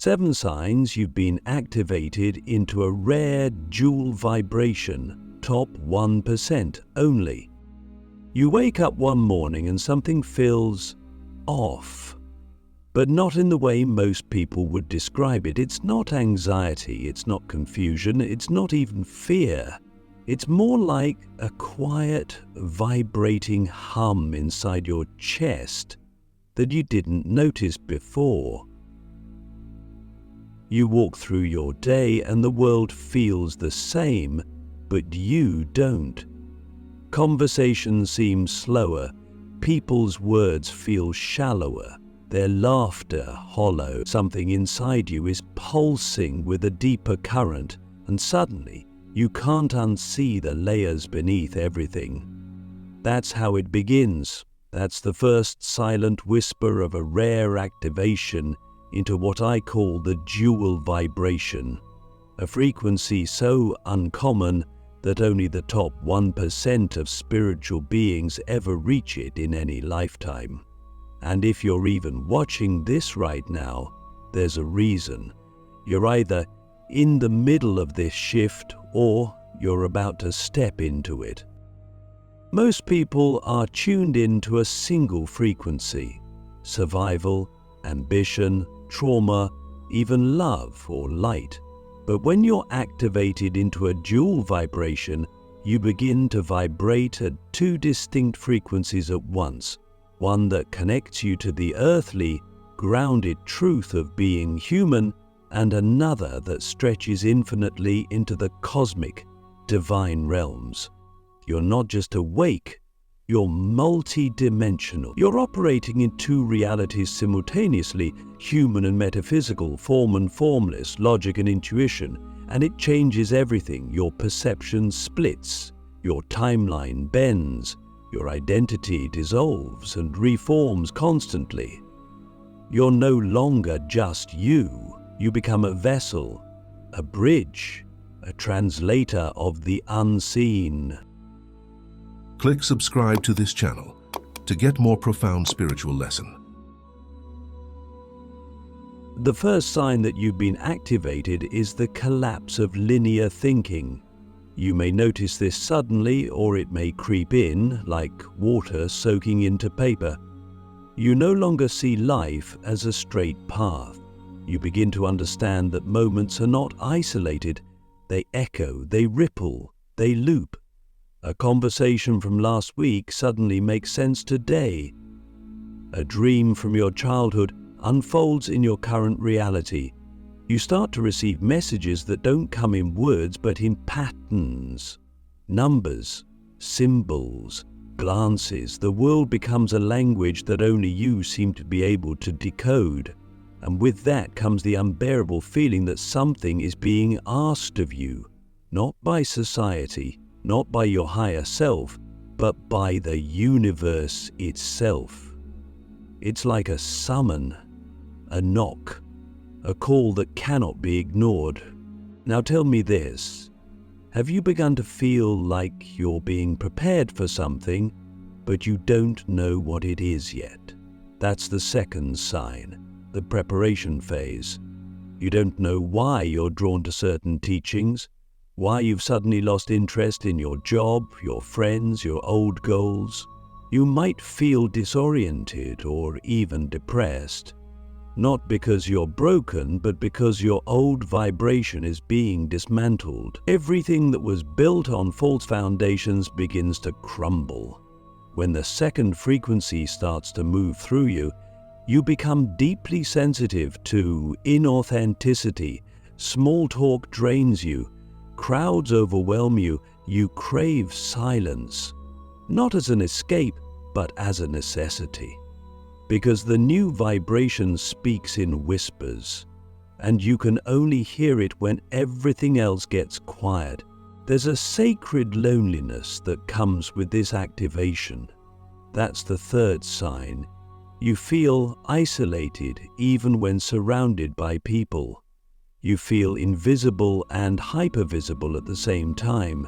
7 signs you've been activated into a rare dual vibration, top 1% only. You wake up one morning and something feels off, but not in the way most people would describe it. It's not anxiety, it's not confusion, it's not even fear. It's more like a quiet, vibrating hum inside your chest that you didn't notice before. You walk through your day and the world feels the same, but you don't. Conversations seem slower, people's words feel shallower, their laughter hollow. Something inside you is pulsing with a deeper current, and suddenly you can't unsee the layers beneath everything. That's how it begins. That's the first silent whisper of a rare activation into what I call the dual vibration, a frequency so uncommon that only the top 1% of spiritual beings ever reach it in any lifetime. And if you're even watching this right now, there's a reason. You're either in the middle of this shift or you're about to step into it. Most people are tuned into a single frequency: survival, ambition, trauma, even love or light. But when you're activated into a dual vibration, you begin to vibrate at 2 distinct frequencies at once. One that connects you to the earthly, grounded truth of being human, and another that stretches infinitely into the cosmic, divine realms. You're not just awake, you're multidimensional. You're operating in 2 realities simultaneously: human and metaphysical, form and formless, logic and intuition, and it changes everything. Your perception splits, your timeline bends, your identity dissolves and reforms constantly. You're no longer just you. You become a vessel, a bridge, a translator of the unseen. Click subscribe to this channel to get more profound spiritual lesson. The first sign that you've been activated is the collapse of linear thinking. You may notice this suddenly, or it may creep in like water soaking into paper. You no longer see life as a straight path. You begin to understand that moments are not isolated. They echo, they ripple, they loop. A conversation from last week suddenly makes sense today. A dream from your childhood unfolds in your current reality. You start to receive messages that don't come in words but in patterns, numbers, symbols, glances. The world becomes a language that only you seem to be able to decode. And with that comes the unbearable feeling that something is being asked of you, not by society, not by your higher self, but by the universe itself. It's like a summon, a knock, a call that cannot be ignored. Now tell me this, have you begun to feel like you're being prepared for something, but you don't know what it is yet? That's the second sign, the preparation phase. You don't know why you're drawn to certain teachings, why you've suddenly lost interest in your job, your friends, your old goals. You might feel disoriented or even depressed, not because you're broken, but because your old vibration is being dismantled. Everything that was built on false foundations begins to crumble. When the second frequency starts to move through you, you become deeply sensitive to inauthenticity. Small talk drains you. Crowds overwhelm you. You crave silence, not as an escape, but as a necessity. Because the new vibration speaks in whispers, and you can only hear it when everything else gets quiet. There's a sacred loneliness that comes with this activation. That's the third sign. You feel isolated even when surrounded by people. You feel invisible and hypervisible at the same time.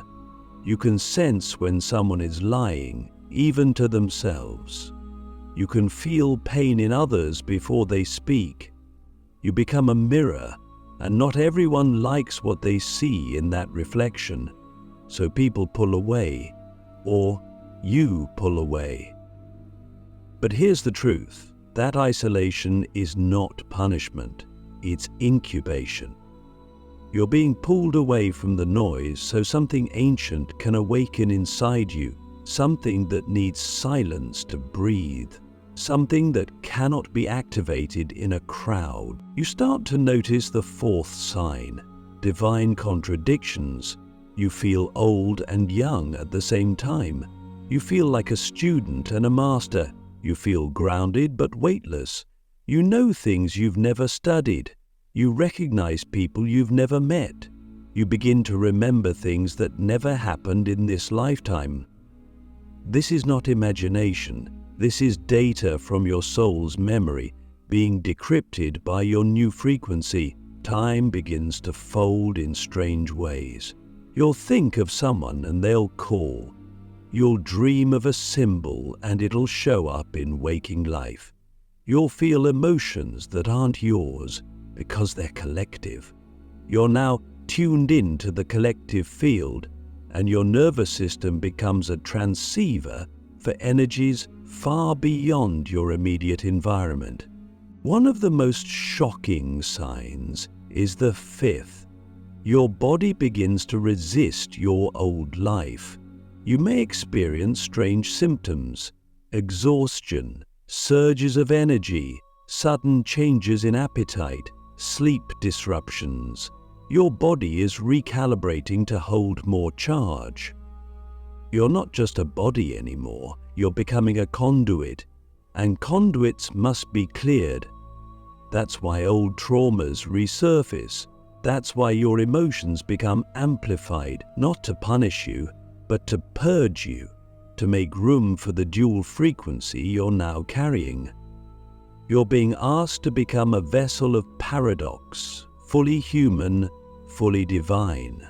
You can sense when someone is lying, even to themselves. You can feel pain in others before they speak. You become a mirror, and not everyone likes what they see in that reflection. So people pull away, or you pull away. But here's the truth. That isolation is not punishment. It's incubation. You're being pulled away from the noise so something ancient can awaken inside you, something that needs silence to breathe, something that cannot be activated in a crowd. You start to notice the fourth sign, divine contradictions. You feel old and young at the same time. You feel like a student and a master. You feel grounded but weightless. You know things you've never studied. You recognize people you've never met. You begin to remember things that never happened in this lifetime. This is not imagination. This is data from your soul's memory being decrypted by your new frequency. Time begins to fold in strange ways. You'll think of someone and they'll call. You'll dream of a symbol and it'll show up in waking life. You'll feel emotions that aren't yours because they're collective. You're now tuned into the collective field, and your nervous system becomes a transceiver for energies far beyond your immediate environment. One of the most shocking signs is the fifth. Your body begins to resist your old life. You may experience strange symptoms, exhaustion, surges of energy, sudden changes in appetite, sleep disruptions. Your body is recalibrating to hold more charge. You're not just a body anymore, you're becoming a conduit, and conduits must be cleared. That's why old traumas resurface. That's why your emotions become amplified, not to punish you, but to purge you, to make room for the dual frequency you're now carrying. You're being asked to become a vessel of paradox, fully human, fully divine.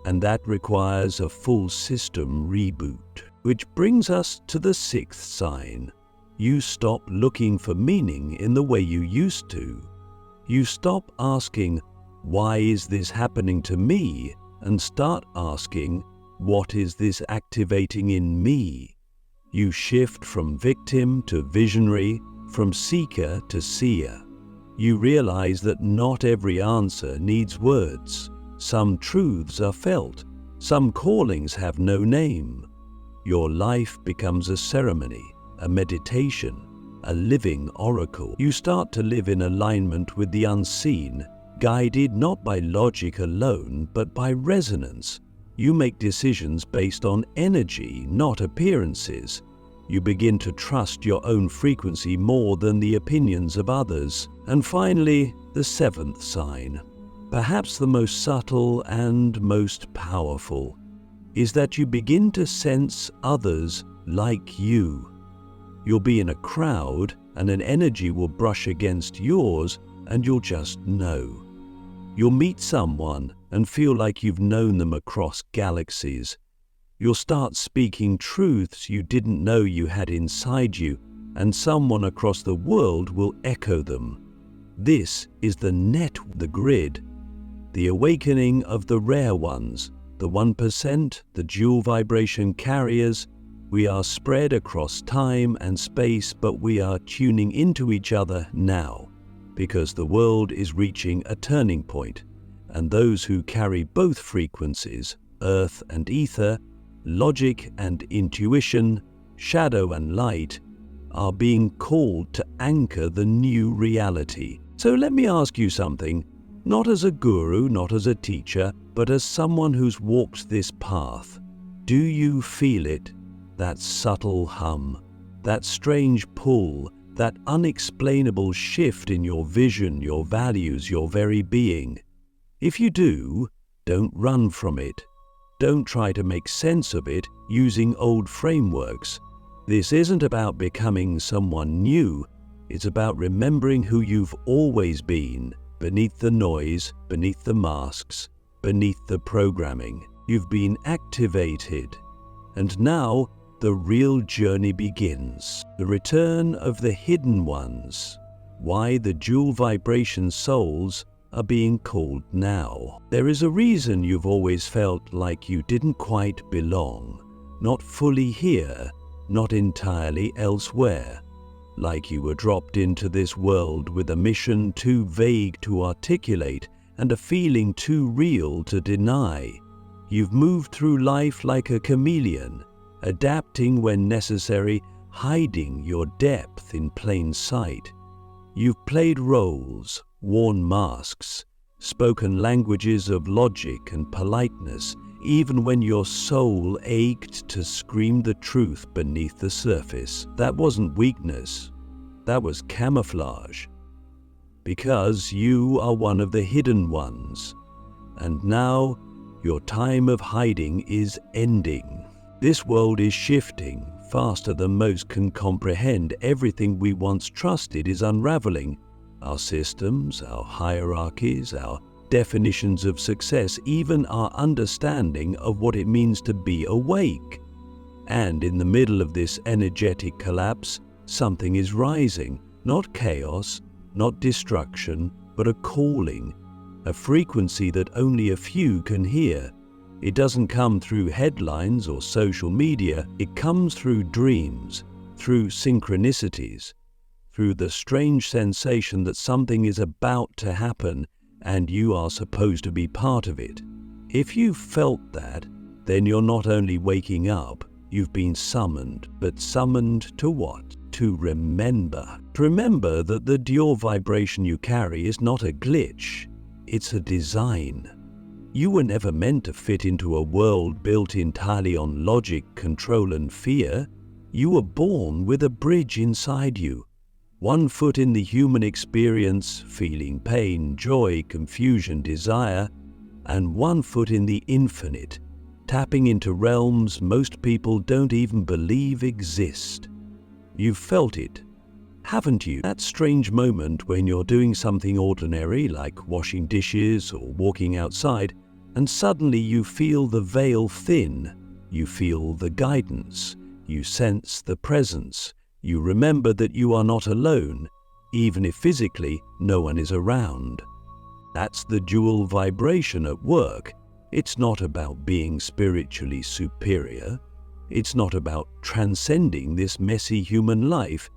And that requires a full system reboot. Which brings us to the sixth sign. You stop looking for meaning in the way you used to. You stop asking, why is this happening to me? And start asking, what is this activating in me? You shift from victim to visionary, from seeker to seer. You realize that not every answer needs words. Some truths are felt. Some callings have no name. Your life becomes a ceremony, a meditation, a living oracle. You start to live in alignment with the unseen, guided not by logic alone, but by resonance. You make decisions based on energy, not appearances. You begin to trust your own frequency more than the opinions of others. And finally, the seventh sign, perhaps the most subtle and most powerful, is that you begin to sense others like you. You'll be in a crowd and an energy will brush against yours and you'll just know. You'll meet someone and feel like you've known them across galaxies. You'll start speaking truths you didn't know you had inside you, and someone across the world will echo them. This is the grid, the awakening of the rare ones, the 1%, the dual vibration carriers. We are spread across time and space, but we are tuning into each other now, because the world is reaching a turning point, and those who carry both frequencies, earth and ether, logic and intuition, shadow and light, are being called to anchor the new reality. So let me ask you something, not as a guru, not as a teacher, but as someone who's walked this path. Do you feel it? That subtle hum, that strange pull, that unexplainable shift in your vision, your values, your very being? If you do, don't run from it. Don't try to make sense of it using old frameworks. This isn't about becoming someone new. It's about remembering who you've always been, beneath the noise, beneath the masks, beneath the programming. You've been activated. And now the real journey begins. The return of the hidden ones. why the dual vibration souls are being called now. There is a reason you've always felt like you didn't quite belong, not fully here, not entirely elsewhere, like you were dropped into this world with a mission too vague to articulate and a feeling too real to deny. You've moved through life like a chameleon, adapting when necessary, hiding your depth in plain sight. You've played roles, worn masks, spoken languages of logic and politeness, even when your soul ached to scream the truth beneath the surface. That wasn't weakness, that was camouflage. Because you are one of the hidden ones, and now your time of hiding is ending. This world is shifting faster than most can comprehend. Everything we once trusted is unraveling. Our systems, our hierarchies, our definitions of success, even our understanding of what it means to be awake. And in the middle of this energetic collapse, something is rising. Not chaos, not destruction, but a calling, a frequency that only a few can hear. It doesn't come through headlines or social media. It comes through dreams, through synchronicities, through the strange sensation that something is about to happen and you are supposed to be part of it. If you've felt that, then you're not only waking up, you've been summoned. But summoned to what? To remember. To remember that the dual vibration you carry is not a glitch, it's a design. You were never meant to fit into a world built entirely on logic, control, and fear. You were born with a bridge inside you. One foot in the human experience, feeling pain, joy, confusion, desire, and one foot in the infinite, tapping into realms most people don't even believe exist. You've felt it, haven't you? That strange moment when you're doing something ordinary, like washing dishes or walking outside, and suddenly you feel the veil thin, you feel the guidance, you sense the presence, you remember that you are not alone, even if physically no one is around. That's the dual vibration at work. It's not about being spiritually superior. It's not about transcending this messy human life.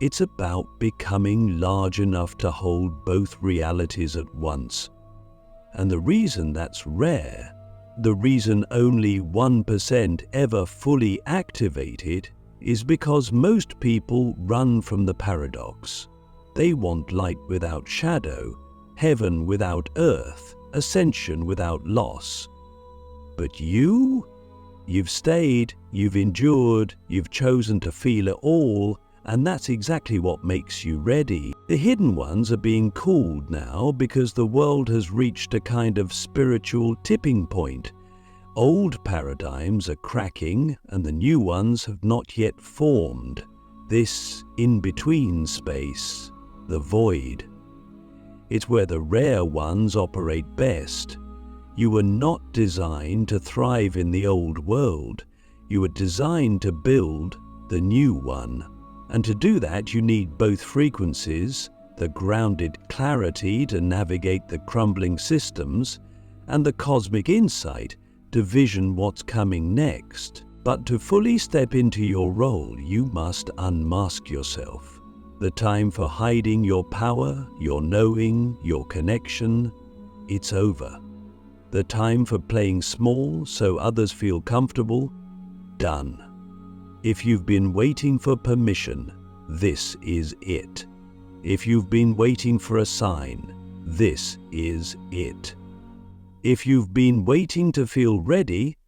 It's about becoming large enough to hold both realities at once. And the reason that's rare, the reason only 1% ever fully activated, is because most people run from the paradox. They want light without shadow, heaven without earth, ascension without loss. But you've stayed, you've endured, you've chosen to feel it all, and that's exactly what makes you ready. The hidden ones are being called now because the world has reached a kind of spiritual tipping point. Old paradigms are cracking and the new ones have not yet formed. This in-between space, the void. It's where the rare ones operate best. You were not designed to thrive in the old world. You were designed to build the new one. And to do that, you need both frequencies, the grounded clarity to navigate the crumbling systems, and the cosmic insight to vision what's coming next. But to fully step into your role, you must unmask yourself. The time for hiding your power, your knowing, your connection, it's over. The time for playing small so others feel comfortable, done. If you've been waiting for permission, this is it. If you've been waiting for a sign, this is it. If you've been waiting to feel ready,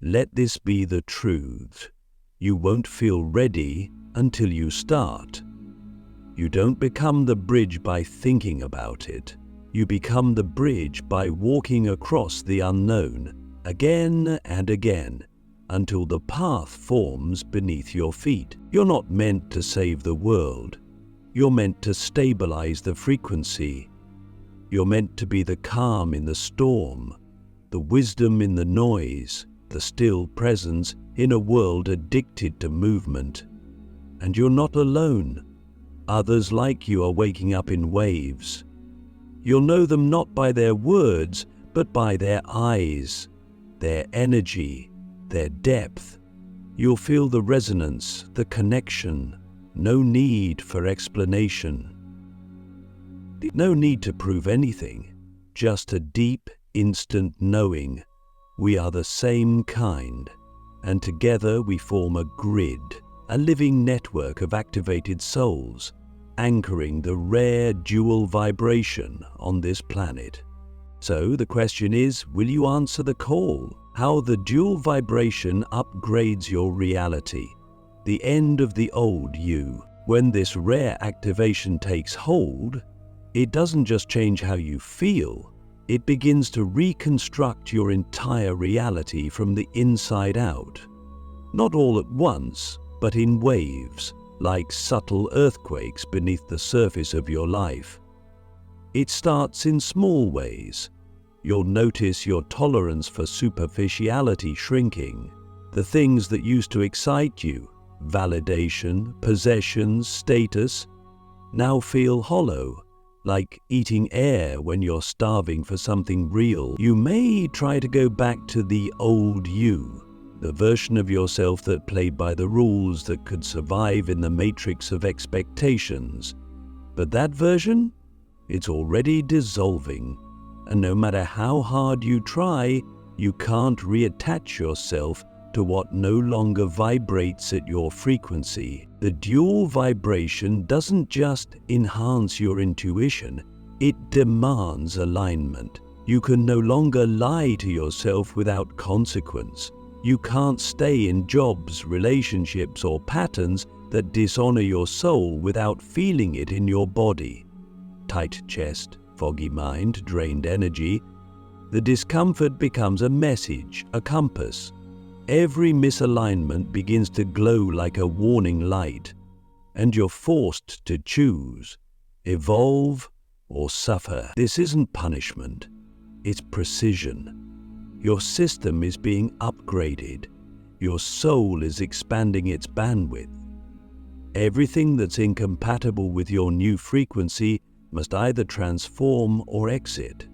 let this be the truth. You won't feel ready until you start. You don't become the bridge by thinking about it. You become the bridge by walking across the unknown, again and again, until the path forms beneath your feet. You're not meant to save the world. You're meant to stabilize the frequency. You're meant to be the calm in the storm, the wisdom in the noise, the still presence in a world addicted to movement. And you're not alone. Others like you are waking up in waves. You'll know them not by their words, but by their eyes, their energy, their depth. You'll feel the resonance, the connection. No need for explanation. No need to prove anything, just a deep, instant knowing. We are the same kind, and together we form a grid, a living network of activated souls, anchoring the rare dual vibration on this planet. So the question is, will you answer the call? How the dual vibration upgrades your reality. The end of the old you. When this rare activation takes hold, it doesn't just change how you feel, it begins to reconstruct your entire reality from the inside out. Not all at once, but in waves, like subtle earthquakes beneath the surface of your life. It starts in small ways. You'll notice your tolerance for superficiality shrinking. The things that used to excite you, validation, possessions, status, now feel hollow, like eating air when you're starving for something real. You may try to go back to the old you, the version of yourself that played by the rules that could survive in the matrix of expectations. But that version, it's already dissolving, and no matter how hard you try, you can't reattach yourself to what no longer vibrates at your frequency. The dual vibration doesn't just enhance your intuition, it demands alignment. You can no longer lie to yourself without consequence. You can't stay in jobs, relationships, or patterns that dishonor your soul without feeling it in your body. Tight chest, foggy mind, drained energy. The discomfort becomes a message, a compass. Every misalignment begins to glow like a warning light, and you're forced to choose, evolve or suffer. This isn't punishment, it's precision. Your system is being upgraded. Your soul is expanding its bandwidth. Everything that's incompatible with your new frequency must either transform or exit.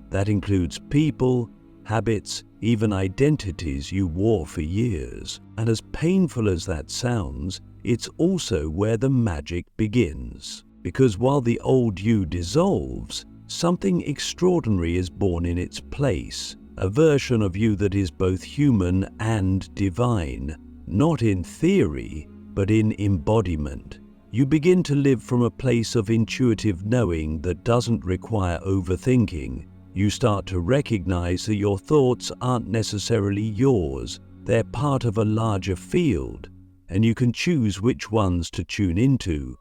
That includes people, habits, even identities you wore for years. And as painful as that sounds, it's also where the magic begins. Because while the old you dissolves, something extraordinary is born in its place. A version of you that is both human and divine, not in theory, but in embodiment. You begin to live from a place of intuitive knowing that doesn't require overthinking. You start to recognize that your thoughts aren't necessarily yours. They're part of a larger field, and you can choose which ones to tune into.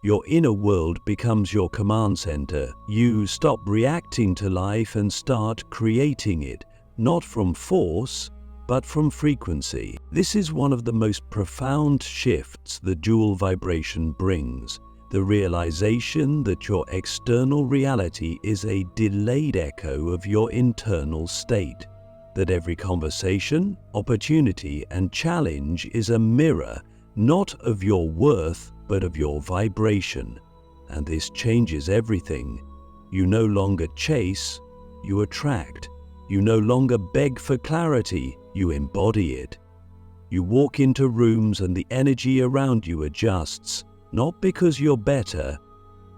Your inner world becomes your command center. You stop reacting to life and start creating it, not from force, but from frequency. This is one of the most profound shifts the dual vibration brings. The realization that your external reality is a delayed echo of your internal state. That every conversation, opportunity, and challenge is a mirror, not of your worth, but of your vibration. And this changes everything. You no longer chase, you attract. You no longer beg for clarity, you embody it. You walk into rooms and the energy around you adjusts, not because you're better,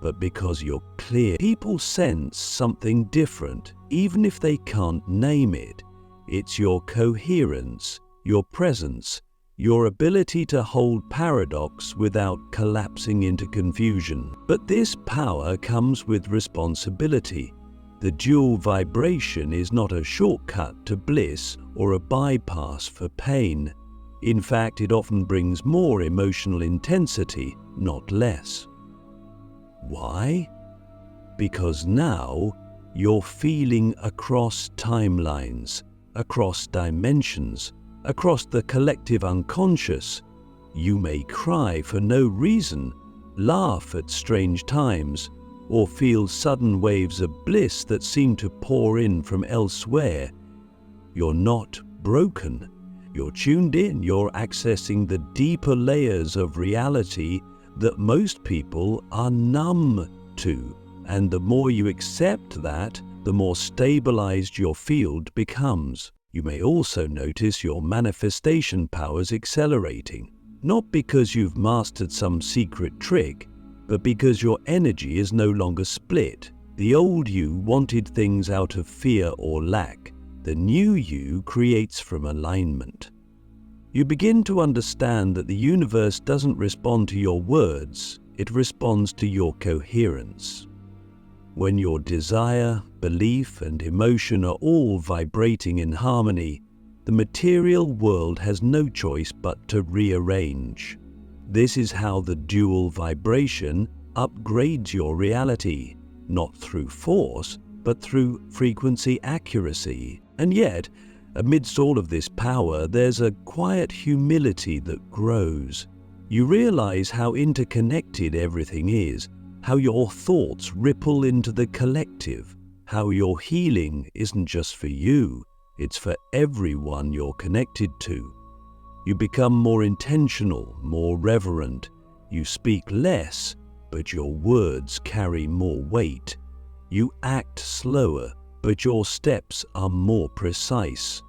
but because you're clear. People sense something different, even if they can't name it. It's your coherence, your presence, your ability to hold paradox without collapsing into confusion. But this power comes with responsibility. The dual vibration is not a shortcut to bliss or a bypass for pain. In fact, it often brings more emotional intensity, not less. Why? Because now you're feeling across timelines, across dimensions, across the collective unconscious. You may cry for no reason, laugh at strange times, or feel sudden waves of bliss that seem to pour in from elsewhere. You're not broken. You're tuned in. You're accessing the deeper layers of reality that most people are numb to. And the more you accept that, the more stabilized your field becomes. You may also notice your manifestation powers accelerating, not because you've mastered some secret trick, but because your energy is no longer split. The old you wanted things out of fear or lack. The new you creates from alignment. You begin to understand that the universe doesn't respond to your words, it responds to your coherence. When your desire, belief, and emotion are all vibrating in harmony, the material world has no choice but to rearrange. This is how the dual vibration upgrades your reality, not through force, but through frequency accuracy. And yet, amidst all of this power, there's a quiet humility that grows. You realize how interconnected everything is, how your thoughts ripple into the collective, how your healing isn't just for you, it's for everyone you're connected to. You become more intentional, more reverent. You speak less, but your words carry more weight. You act slower, but your steps are more precise.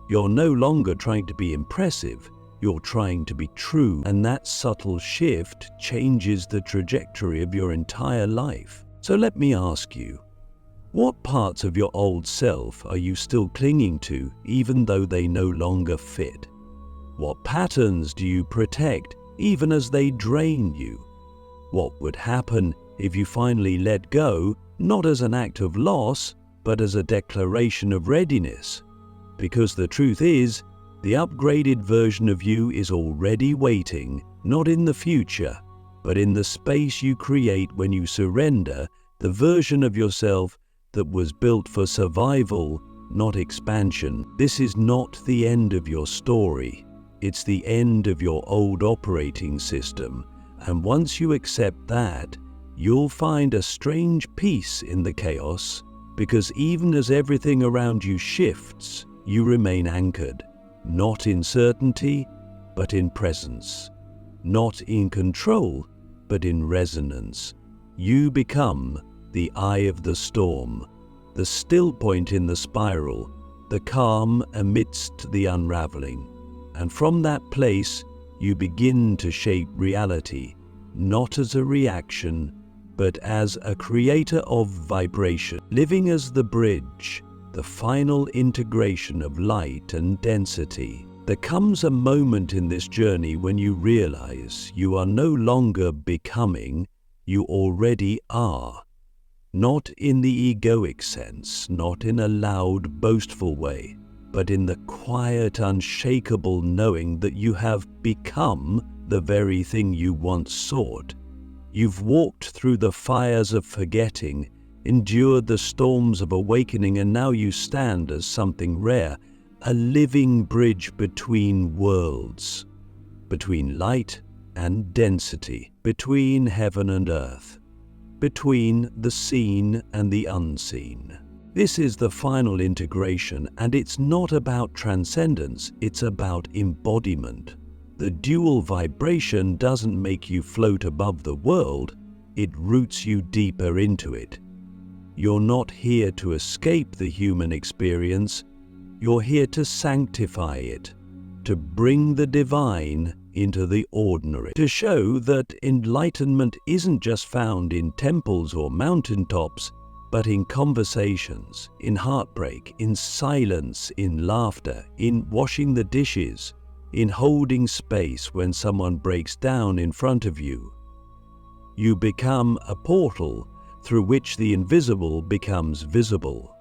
You're no longer trying to be impressive, you're trying to be true, and that subtle shift changes the trajectory of your entire life. So let me ask you, what parts of your old self are you still clinging to, even though they no longer fit? What patterns do you protect, even as they drain you? What would happen if you finally let go, not as an act of loss, but as a declaration of readiness? Because the truth is, the upgraded version of you is already waiting, not in the future, but in the space you create when you surrender the version of yourself that was built for survival, not expansion. This is not the end of your story. It's the end of your old operating system. And once you accept that, you'll find a strange peace in the chaos, because even as everything around you shifts, you remain anchored, not in certainty, but in presence, not in control, but in resonance. You become the eye of the storm, the still point in the spiral, the calm amidst the unraveling. And from that place, you begin to shape reality, not as a reaction, but as a creator of vibration, living as the bridge, the final integration of light and density. There comes a moment in this journey when you realize you are no longer becoming, you already are. Not in the egoic sense, not in a loud, boastful way, but in the quiet, unshakable knowing that you have become the very thing you once sought. You've walked through the fires of forgetting, endured the storms of awakening, and now you stand as something rare, a living bridge between worlds, between light and density, between heaven and earth, between the seen and the unseen. This is the final integration, and it's not about transcendence, it's about embodiment. The dual vibration doesn't make you float above the world, it roots you deeper into it. You're not here to escape the human experience, you're here to sanctify it, to bring the divine into the ordinary, to show that enlightenment isn't just found in temples or mountaintops, but in conversations, in heartbreak, in silence, in laughter, in washing the dishes, in holding space when someone breaks down in front of you. You become a portal through which the invisible becomes visible.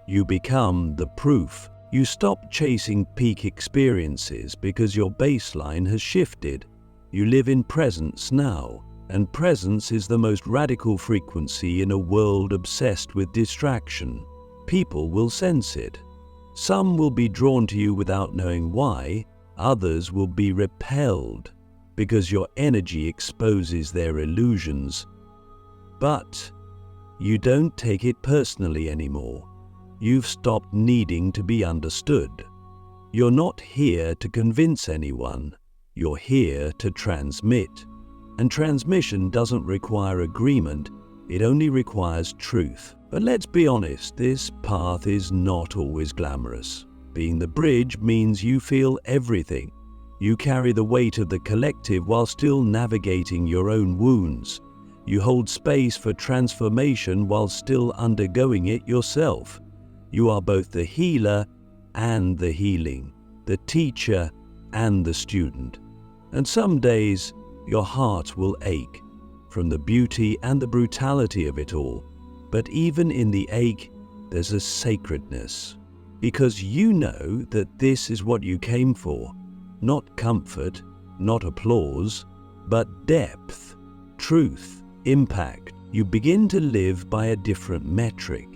You become the proof. You stop chasing peak experiences because your baseline has shifted. You live in presence now, and presence is the most radical frequency in a world obsessed with distraction. People will sense it. Some will be drawn to you without knowing why, others will be repelled because your energy exposes their illusions. But you don't take it personally anymore. You've stopped needing to be understood. You're not here to convince anyone. You're here to transmit. And transmission doesn't require agreement, it only requires truth. But let's be honest, this path is not always glamorous. Being the bridge means you feel everything. You carry the weight of the collective while still navigating your own wounds. You hold space for transformation while still undergoing it yourself. You are both the healer and the healing, the teacher and the student. And some days, your heart will ache from the beauty and the brutality of it all. But even in the ache, there's a sacredness. Because you know that this is what you came for. Not comfort, not applause, but depth, truth, impact. You begin to live by a different metric.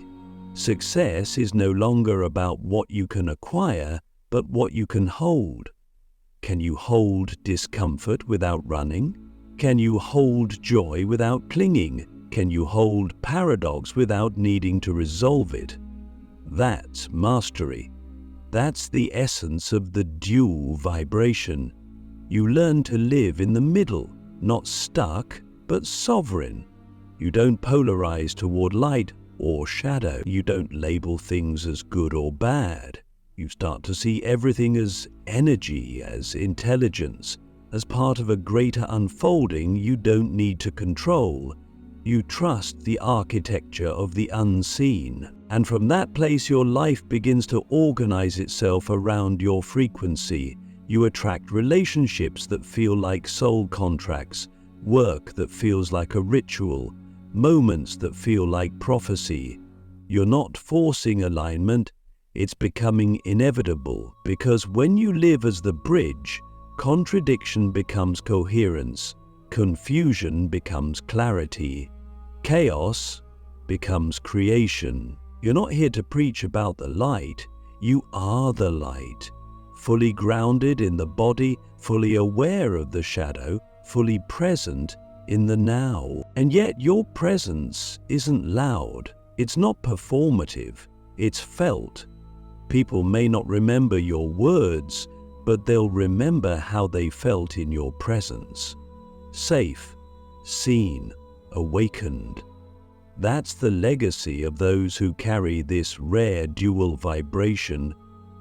Success is no longer about what you can acquire, but what you can hold. Can you hold discomfort without running? Can you hold joy without clinging? Can you hold paradox without needing to resolve it? That's mastery. That's the essence of the dual vibration. You learn to live in the middle, not stuck, but sovereign. You don't polarize toward light or shadow. You don't label things as good or bad. You start to see everything as energy, as intelligence, as part of a greater unfolding you don't need to control. You trust the architecture of the unseen, and from that place your life begins to organize itself around your frequency. You attract relationships that feel like soul contracts, work that feels like a ritual, moments that feel like prophecy. You're not forcing alignment, it's becoming inevitable, because when you live as the bridge, contradiction becomes coherence, confusion becomes clarity, chaos becomes creation. You're not here to preach about the light, you are the light, fully grounded in the body, fully aware of the shadow, fully present in the now. And yet your presence isn't loud, it's not performative, it's felt. People may not remember your words, but they'll remember how they felt in your presence. Safe, seen, awakened. That's the legacy of those who carry this rare dual vibration.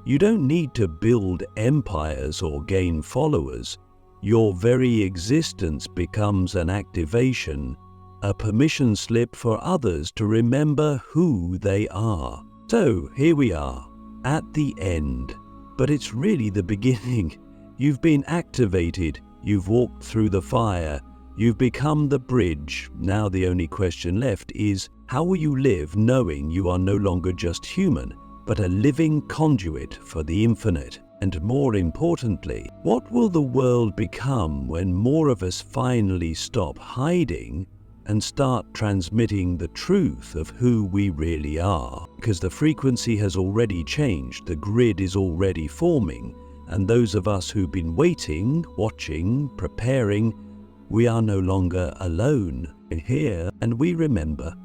You don't need to build empires or gain followers. Your very existence becomes an activation, a permission slip for others to remember who they are. So here we are, at the end. But it's really the beginning. You've been activated, you've walked through the fire, you've become the bridge. Now the only question left is, how will you live knowing you are no longer just human, but a living conduit for the infinite? And more importantly, what will the world become when more of us finally stop hiding and start transmitting the truth of who we really are? Because the frequency has already changed, the grid is already forming, and those of us who've been waiting, watching, preparing, we are no longer alone. We're here, and we remember